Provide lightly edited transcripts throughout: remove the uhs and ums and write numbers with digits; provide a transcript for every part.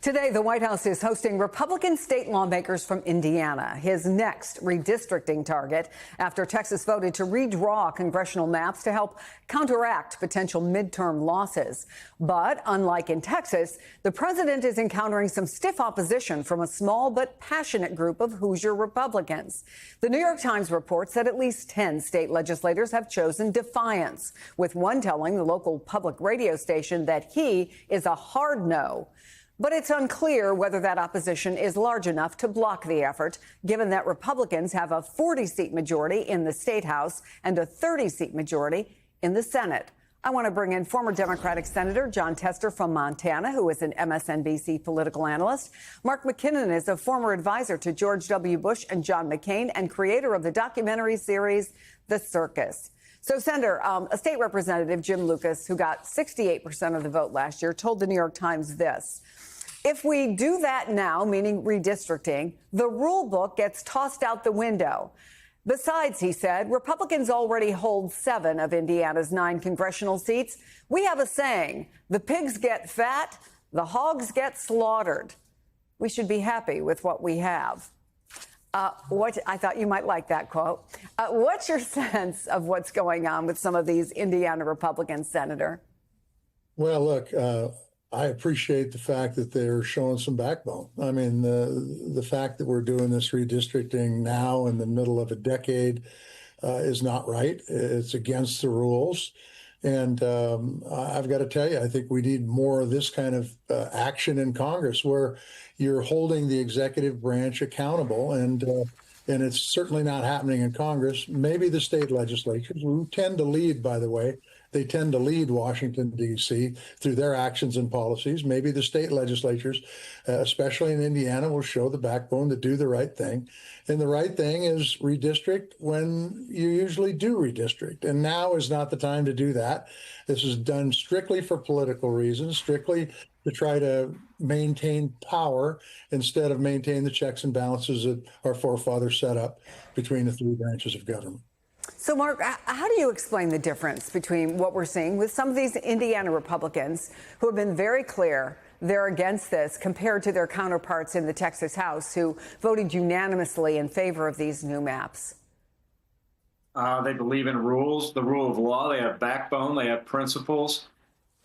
Today, the White House is hosting Republican state lawmakers from Indiana, his next redistricting target, after Texas voted to redraw congressional maps to help counteract potential midterm losses. But unlike in Texas, the president is encountering some stiff opposition from a small but passionate group of Hoosier Republicans. The New York Times reports that at least 10 state legislators have chosen defiance, with one telling the local public radio station that he is a hard no. But it's unclear whether that opposition is large enough to block the effort, given that Republicans have a 40-seat majority in the State House and a 30-seat majority in the Senate. I want to bring in former Democratic Senator Jon Tester from Montana, who is an MSNBC political analyst. Mark McKinnon is a former advisor to George W. Bush and John McCain and creator of the documentary series The Circus. So, Senator, a state representative, Jim Lucas, who got 68% of the vote last year, told the New York Times this: if we do that now, meaning redistricting, the rule book gets tossed out the window. Besides, he said, Republicans already hold 7 of Indiana's 9 congressional seats. We have a saying, the pigs get fat, the hogs get slaughtered. We should be happy with what we have. I thought you might like that quote. What's your sense of what's going on with some of these Indiana Republicans, Senator? Well, look, I appreciate the fact that they're showing some backbone. I mean, the fact that we're doing this redistricting now in the middle of a decade is not right. It's against the rules. And I've got to tell you, I think we need more of this kind of action in Congress where you're holding the executive branch accountable. And it's certainly not happening in Congress. Maybe the state legislatures, who tend to lead, by the way, they tend to lead Washington, D.C. through their actions and policies. Maybe the state legislatures, especially in Indiana, will show the backbone to do the right thing. And the right thing is redistrict when you usually do redistrict. And now is not the time to do that. This is done strictly for political reasons, strictly to try to maintain power instead of maintain the checks and balances that our forefathers set up between the 3 branches of government. So, Mark, how do you explain the difference between what we're seeing with some of these Indiana Republicans who have been very clear they're against this compared to their counterparts in the Texas House who voted unanimously in favor of these new maps? They believe in rules, the rule of law. They have backbone. They have principles.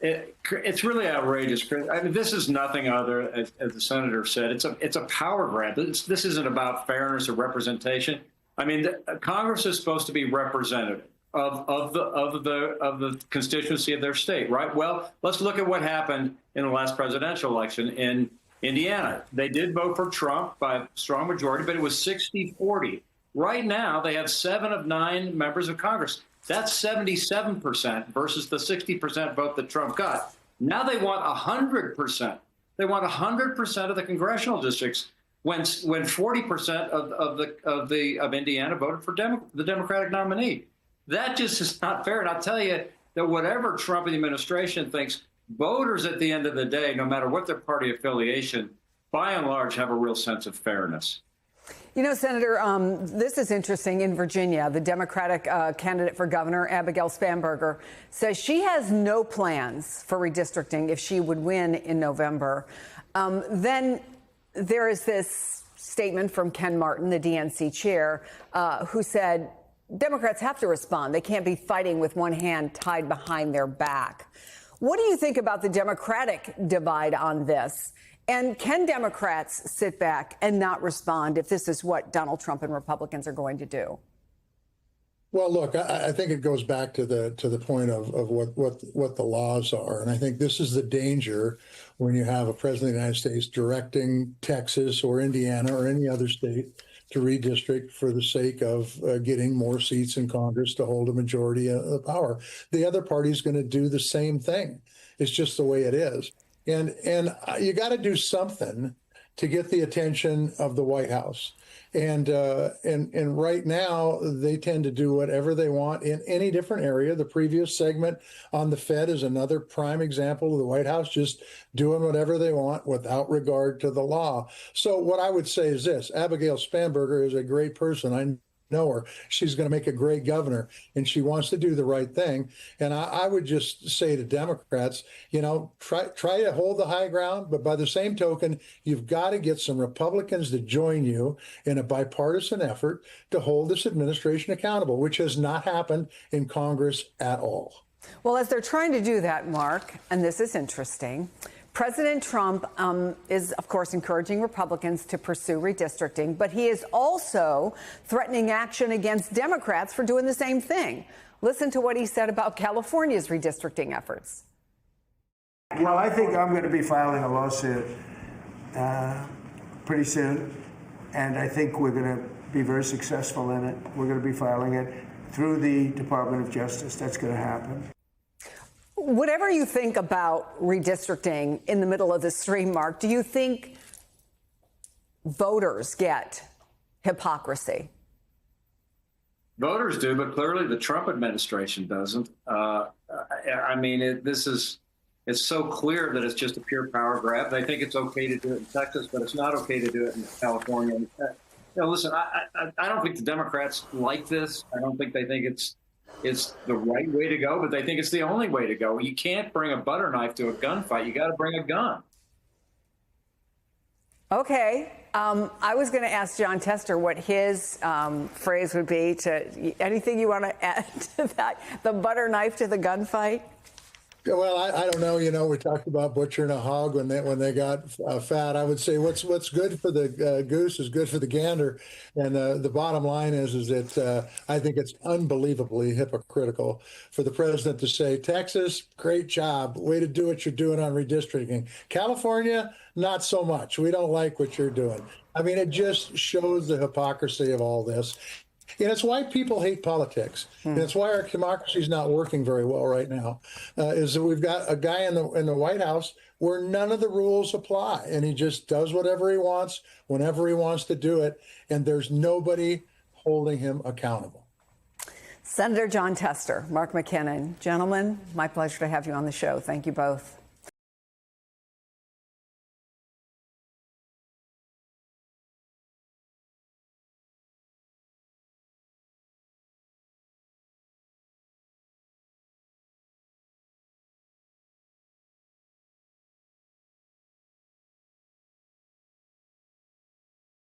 It's really outrageous. I mean, this is nothing other, as the senator said, it's a power grab. This isn't about fairness or representation. I mean, Congress is supposed to be representative of the constituency of their state, right? Well, let's look at what happened in the last presidential election in Indiana. They did vote for Trump by a strong majority, but it was 60-40. Right now, they have 7 of 9 members of Congress. That's 77% versus the 60% vote that Trump got. Now they want 100%. They want 100% of the congressional districts. When 40% of Indiana voted for the Democratic nominee. That just is not fair. And I'll tell you that whatever Trump and the administration thinks, voters at the end of the day, no matter what their party affiliation, by and large, have a real sense of fairness. You know, Senator, this is interesting. In Virginia, the Democratic candidate for governor, Abigail Spanberger, says she has no plans for redistricting if she would win in November. Then there is this statement from Ken Martin, the DNC chair, who said Democrats have to respond. They can't be fighting with one hand tied behind their back. What do you think about the Democratic divide on this? And can Democrats sit back and not respond if this is what Donald Trump and Republicans are going to do? Well, look, I think it goes back to the point of what the laws are. And I think this is the danger when you have a president of the United States directing Texas or Indiana or any other state to redistrict for the sake of getting more seats in Congress to hold a majority of power. The other party is going to do the same thing. It's just the way it is. And you got to do something to get the attention of the White House. And right now, they tend to do whatever they want in any different area. The previous segment on the Fed is another prime example of the White House just doing whatever they want without regard to the law. So what I would say is this: Abigail Spanberger is a great person. I know her. She's going to make a great governor, and she wants to do the right thing. And I would just say to Democrats, try to hold the high ground, but by the same token, you've got to get some Republicans to join you in a bipartisan effort to hold this administration accountable, which has not happened in Congress at all. Well, as they're trying to do that, Mark, and this is interesting, President Trump is, of course, encouraging Republicans to pursue redistricting, but he is also threatening action against Democrats for doing the same thing. Listen to what he said about California's redistricting efforts. Well, I think I'm going to be filing a lawsuit pretty soon, and I think we're going to be very successful in it. We're going to be filing it through the Department of Justice. That's going to happen. Whatever you think about redistricting in the middle of the stream, Mark, do you think voters get hypocrisy? Voters do, but clearly the Trump administration doesn't. It's so clear that it's just a pure power grab. They think it's okay to do it in Texas, but it's not okay to do it in California. Listen, I don't think the Democrats like this. I don't think they think it's the right way to go, but they think it's the only way to go. You can't bring a butter knife to a gunfight. You got to bring a gun. Okay. I was going to ask Jon Tester what his phrase would be to anything you want to add to that, the butter knife to the gunfight. Well, I don't know. We talked about butchering a hog when they got fat. I would say what's good for the goose is good for the gander. And the bottom line is that I think it's unbelievably hypocritical for the president to say, Texas, great job. Way to do what you're doing on redistricting. California, not so much. We don't like what you're doing. I mean, it just shows the hypocrisy of all this. And it's why people hate politics. And it's why our democracy is not working very well right now, is that we've got a guy in the White House where none of the rules apply. And he just does whatever he wants, whenever he wants to do it. And there's nobody holding him accountable. Senator Jon Tester, Mark McKinnon. Gentlemen, my pleasure to have you on the show. Thank you both.